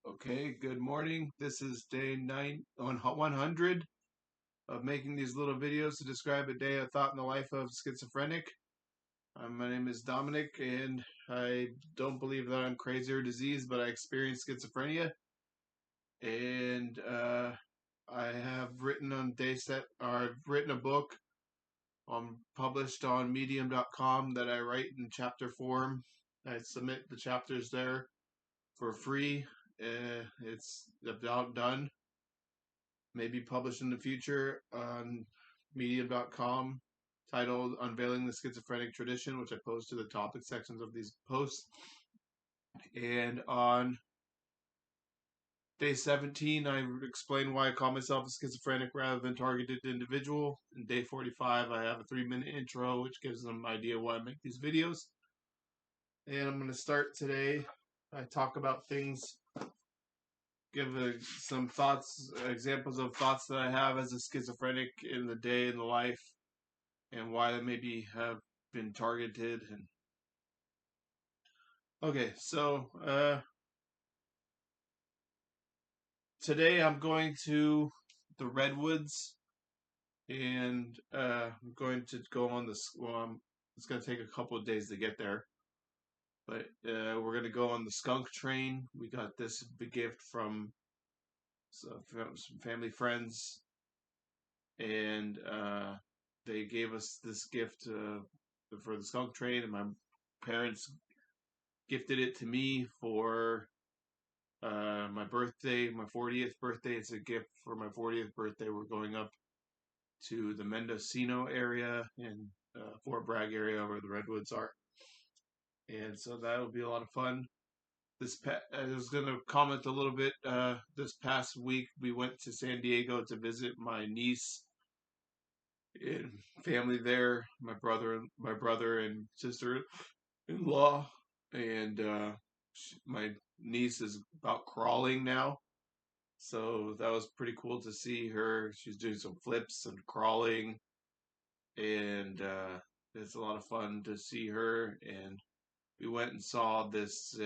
Okay, good morning. This is day 100 of making these little videos to describe a day of thought in the life of schizophrenic. My name is Dominic, and I don't believe that I'm crazy or diseased, but I experience schizophrenia. And I have written on I've written a book published on medium.com that I write in chapter form. I submit the chapters there for free. It's about done. Maybe published in the future on medium.com, titled Unveiling the Schizophrenic Tradition, which I post to the topic sections of these posts. And on day 17, I explain why I call myself a schizophrenic rather than targeted individual. In day 45, I have a 3-minute intro, which gives them an idea why I make these videos. And I'm going to start today. I talk about things, give some thoughts, examples of thoughts that I have as a schizophrenic in the day in the life, and why they maybe have been targeted. And okay, so today I'm going to the redwoods, and I'm going to go on this. Well, it's going to take a couple of days to get there, but we're going to go on the Skunk Train. We got this big gift from some family friends, and they gave us this gift for the Skunk Train, and my parents gifted it to me for my birthday, my 40th birthday. It's a gift for my 40th birthday. We're going up to the Mendocino area in Fort Bragg area where the redwoods are, and so that'll be a lot of fun. I was going to comment a little bit. This past week, we went to San Diego to visit my niece and family there. My brother and sister-in-law, and my niece is about crawling now. So that was pretty cool to see her. She's doing some flips and crawling, and it's a lot of fun to see her. And we went and saw this.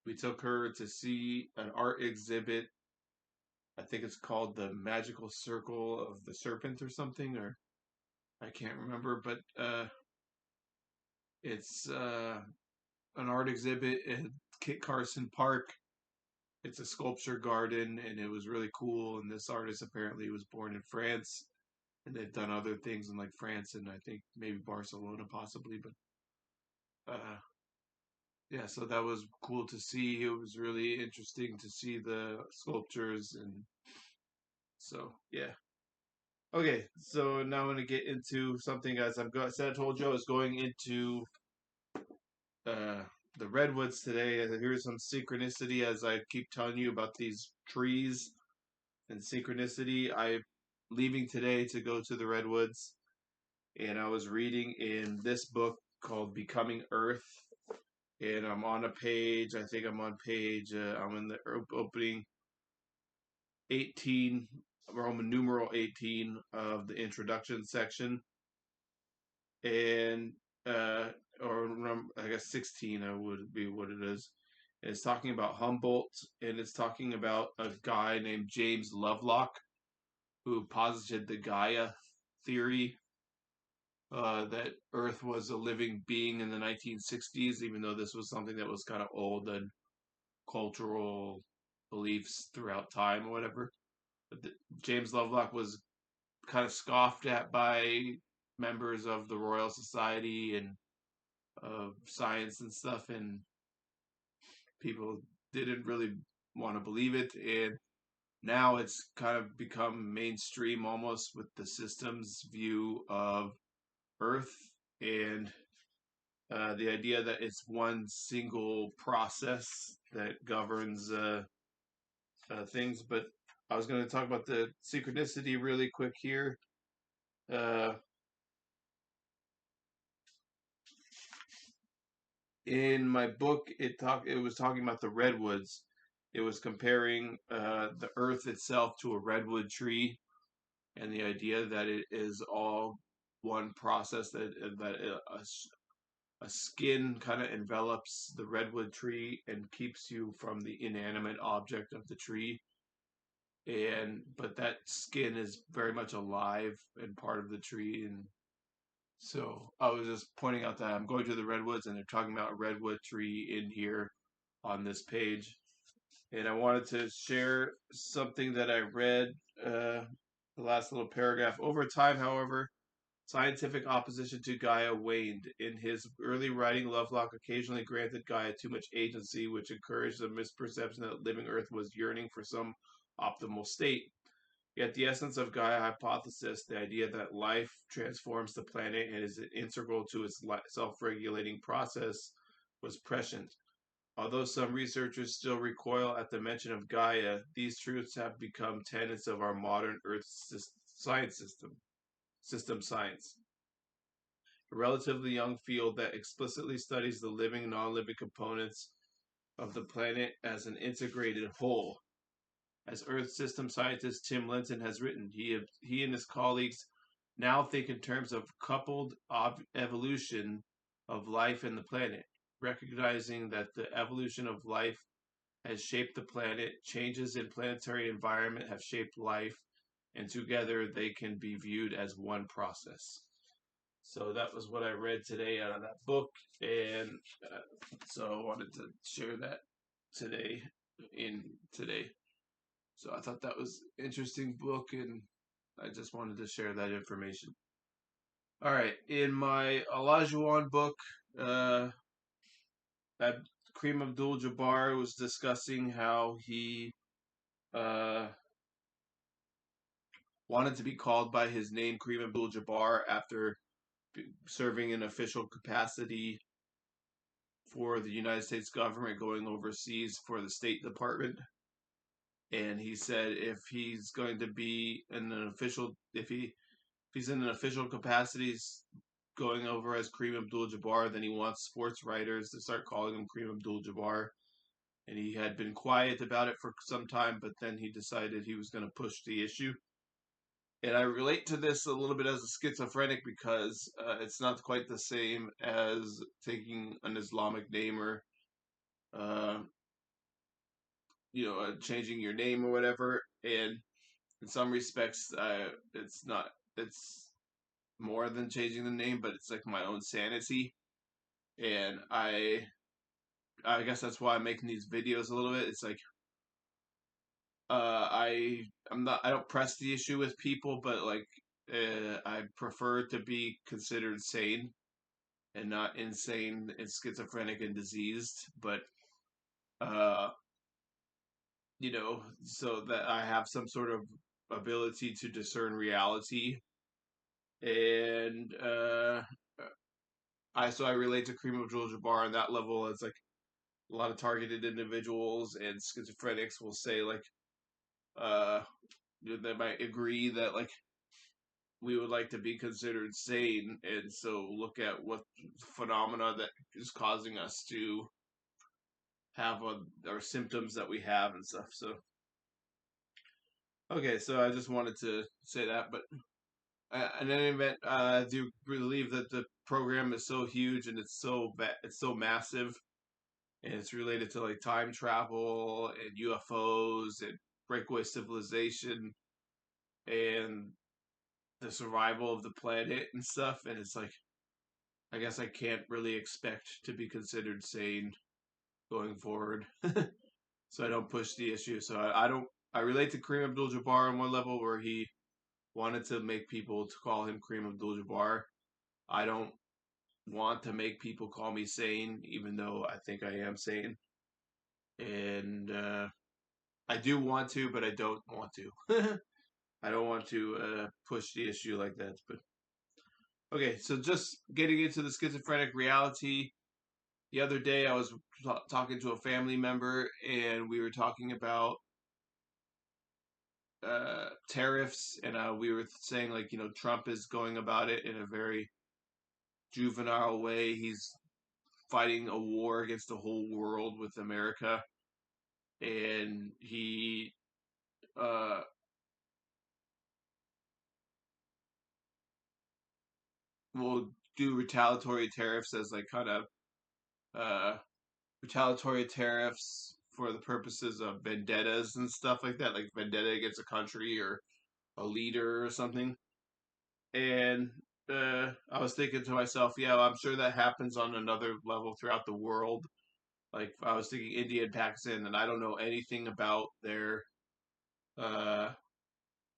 We took her to see an art exhibit. I think it's called the Magical Circle of the Serpent or something, or I can't remember. But it's an art exhibit at Kit Carson Park. It's a sculpture garden, and it was really cool. And this artist apparently was born in France, and they've done other things in like France and I think maybe Barcelona possibly. But yeah, so that was cool to see. It was really interesting to see the sculptures, and so yeah. Okay, so now I'm gonna get into something. As I told you, I was going into uh, the redwoods today. Here's some synchronicity, as I keep telling you about these trees and synchronicity. I'm leaving today to go to the redwoods, and I was reading in this book called Becoming Earth, and I'm on a page. I think I'm on page. I'm in the opening 18, Roman numeral 18 of the introduction section, and or I guess 16 would be what it is. And it's talking about Humboldt, and it's talking about a guy named James Lovelock who posited the Gaia theory, that Earth was a living being in the 1960s, even though this was something that was kind of old and cultural beliefs throughout time or whatever. But James Lovelock was kind of scoffed at by members of the Royal Society and of science and stuff, and people didn't really want to believe it. And now it's kind of become mainstream almost with the systems view of Earth, and the idea that it's one single process that governs things. But I was going to talk about the synchronicity really quick here. In my book, it was talking about the redwoods. It was comparing the Earth itself to a redwood tree, and the idea that it is all one process, that a skin kind of envelops the redwood tree and keeps you from the inanimate object of the tree. But that skin is very much alive and part of the tree. And so I was just pointing out that I'm going to the redwoods and they're talking about a redwood tree in here on this page. And I wanted to share something that I read, the last little paragraph. Over time, however, scientific opposition to Gaia waned. In his early writing, Lovelock occasionally granted Gaia too much agency, which encouraged the misperception that living Earth was yearning for some optimal state. Yet the essence of Gaia hypothesis, the idea that life transforms the planet and is integral to its self-regulating process, was prescient. Although some researchers still recoil at the mention of Gaia, these truths have become tenets of our modern Earth science system science, a relatively young field that explicitly studies the living and non-living components of the planet as an integrated whole. As Earth system scientist Tim Linton has written, he and his colleagues now think in terms of coupled evolution of life and the planet, recognizing that the evolution of life has shaped the planet, changes in planetary environment have shaped life, and together they can be viewed as one process. So that was what I read today out of that book, and so I wanted to share that today today. So I thought that was an interesting book, and I just wanted to share that information. All right, in my Olajuwon book, that Kareem Abdul-Jabbar was discussing how he wanted to be called by his name, Kareem Abdul-Jabbar, after serving in official capacity for the United States government, going overseas for the State Department. And he said if he's going to be in an official, if he's in an official capacity going over as Kareem Abdul-Jabbar, then he wants sports writers to start calling him Kareem Abdul-Jabbar. And he had been quiet about it for some time, but then he decided he was going to push the issue. And I relate to this a little bit as a schizophrenic because it's not quite the same as taking an Islamic name or, uh, changing your name or whatever. And in some respects, it's more than changing the name, but it's like my own sanity. And I guess that's why I'm making these videos a little bit. It's like, I don't press the issue with people, but like, I prefer to be considered sane and not insane and schizophrenic and diseased, but uh, so that I have some sort of ability to discern reality. And I relate to Kareem Abdul-Jabbar on that level. It's like a lot of targeted individuals and schizophrenics will say like, uh, they might agree that like we would like to be considered sane, and so look at what phenomena that is causing us to have our symptoms that we have and stuff. So okay, so I just wanted to say that, but in any event, I do believe that the program is so huge and it's so massive, and it's related to like time travel and UFOs and breakaway civilization and the survival of the planet and stuff. And it's like, I guess I can't really expect to be considered sane going forward. So I don't push the issue. So I don't. I relate to Kareem Abdul-Jabbar on one level where he wanted to make people to call him Kareem Abdul-Jabbar. I don't want to make people call me sane, even though I think I am sane. And I do want to, but I don't want to. I don't want to push the issue like that. But okay, so just getting into the schizophrenic reality. The other day, I was talking to a family member, and we were talking about tariffs, and we were saying like, Trump is going about it in a very juvenile way. He's fighting a war against the whole world with America, and he uh, will do retaliatory tariffs as like kind of uh, retaliatory tariffs for the purposes of vendettas and stuff like that, like vendetta against a country or a leader or something. And I was thinking to myself, yeah, well, I'm sure that happens on another level throughout the world. Like I was thinking India and Pakistan, and I don't know anything about their uh,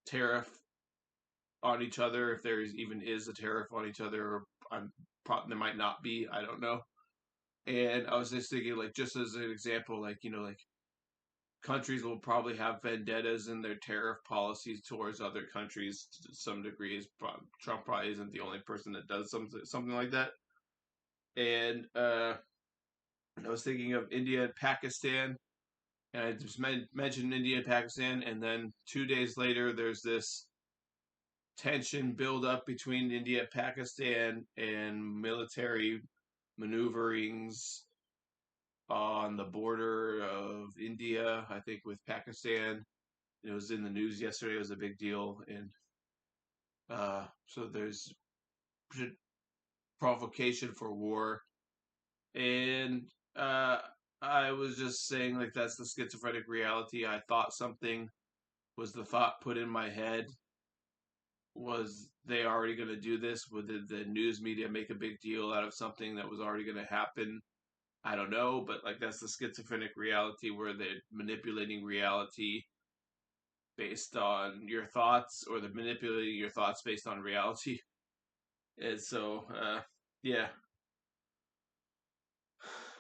tariff on each other, if there even is a tariff on each other, or there might not be. I don't know. And I was just thinking, like, just as an example, like like countries will probably have vendettas in their tariff policies towards other countries to some degrees. Trump probably isn't the only person that does something like that. And I was thinking of India and Pakistan, and I just mentioned India and Pakistan, and then 2 days later, there's this tension build up between India and Pakistan and military maneuverings on the border of India, I think, with Pakistan. It was in the news yesterday. It was a big deal, and so there's provocation for war. And uh, I was just saying, like, that's the schizophrenic reality. I thought something was the thought put in my head. Was they already going to do this? Would the news media make a big deal out of something that was already going to happen? I don't know, but like that's the schizophrenic reality where they're manipulating reality based on your thoughts, or they're manipulating your thoughts based on reality. And so, yeah.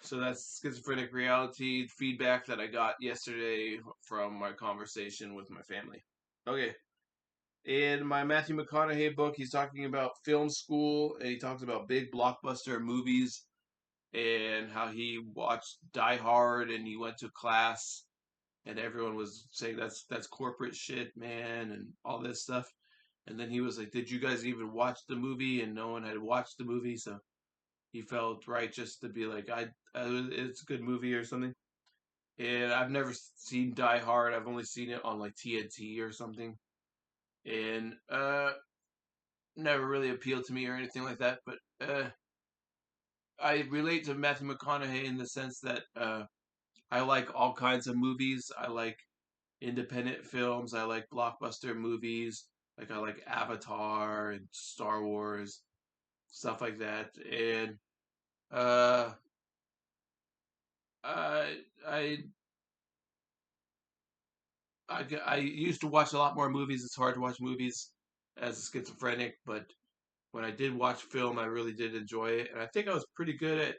So that's schizophrenic reality feedback that I got yesterday from my conversation with my family. Okay. In my Mathew Mcconaughey book, he's talking about film school, and he talks about big blockbuster movies and how he watched Die Hard and he went to class and everyone was saying that's corporate shit, man, and all this stuff. And then he was like, "Did you guys even watch the movie?" And no one had watched the movie, so he felt righteous to be like, it's a good movie" or something. And I've never seen Die Hard. I've only seen it on like TNT or something, and never really appealed to me or anything like that. But I relate to Matthew McConaughey in the sense that I like all kinds of movies. I like independent films. I like blockbuster movies. Like I like Avatar and Star Wars, stuff like that. And uh, I I I used to watch a lot more movies. It's hard to watch movies as a schizophrenic, but when I did watch film, I really did enjoy it, and I think I was pretty good at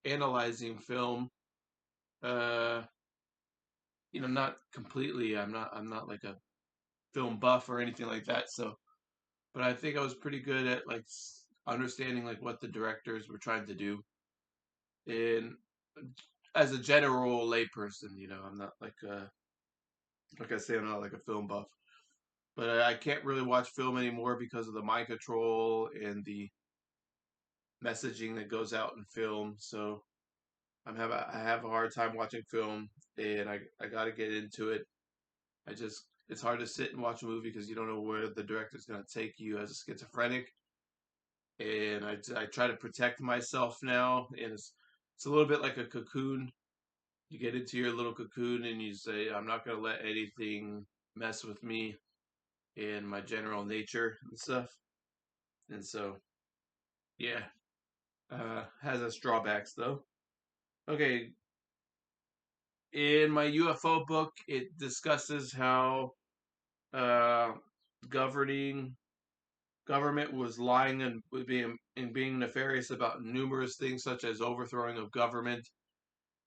analyzing film. Uh, not completely. I'm not like a film buff or anything like that. So, but I think I was pretty good at like understanding like what the directors were trying to do. And as a general layperson, I'm not like I say, I'm not like a film buff. But I can't really watch film anymore because of the mind control and the messaging that goes out in film. So I have a hard time watching film, and I got to get into it. It's hard to sit and watch a movie because you don't know where the director's going to take you as a schizophrenic. And I try to protect myself now, and it's a little bit like a cocoon. You get into your little cocoon and you say, I'm not going to let anything mess with me and my general nature and stuff. And so, yeah, has its drawbacks though. Okay, in my UFO book, it discusses how uh, governing government was lying and being nefarious about numerous things, such as overthrowing of government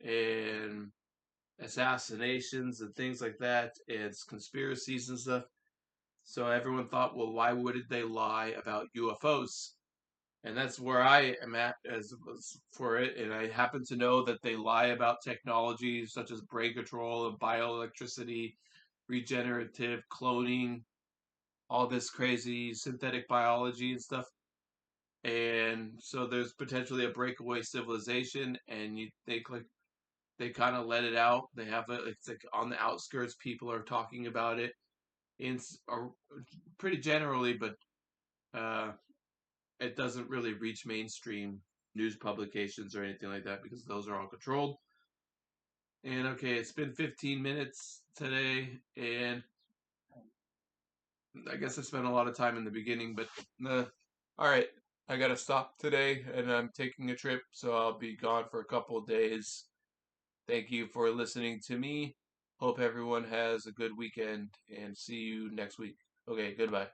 and assassinations and things like that, and conspiracies and stuff. So everyone thought, well, why wouldn't they lie about UFOs? And that's where I am at as for it. And I happen to know that they lie about technologies such as brain control and bioelectricity, regenerative cloning, all this crazy synthetic biology and stuff. And so there's potentially a breakaway civilization, and you think like they kind of let it out. They have it. It's like on the outskirts. People are talking about it in pretty generally, but uh, it doesn't really reach mainstream news publications or anything like that because those are all controlled. And okay, it's been 15 minutes today, and I guess I spent a lot of time in the beginning, but all right, I gotta stop today, and I'm taking a trip, so I'll be gone for a couple of days. Thank you for listening to me. Hope everyone has a good weekend, and see you next week. Okay, goodbye.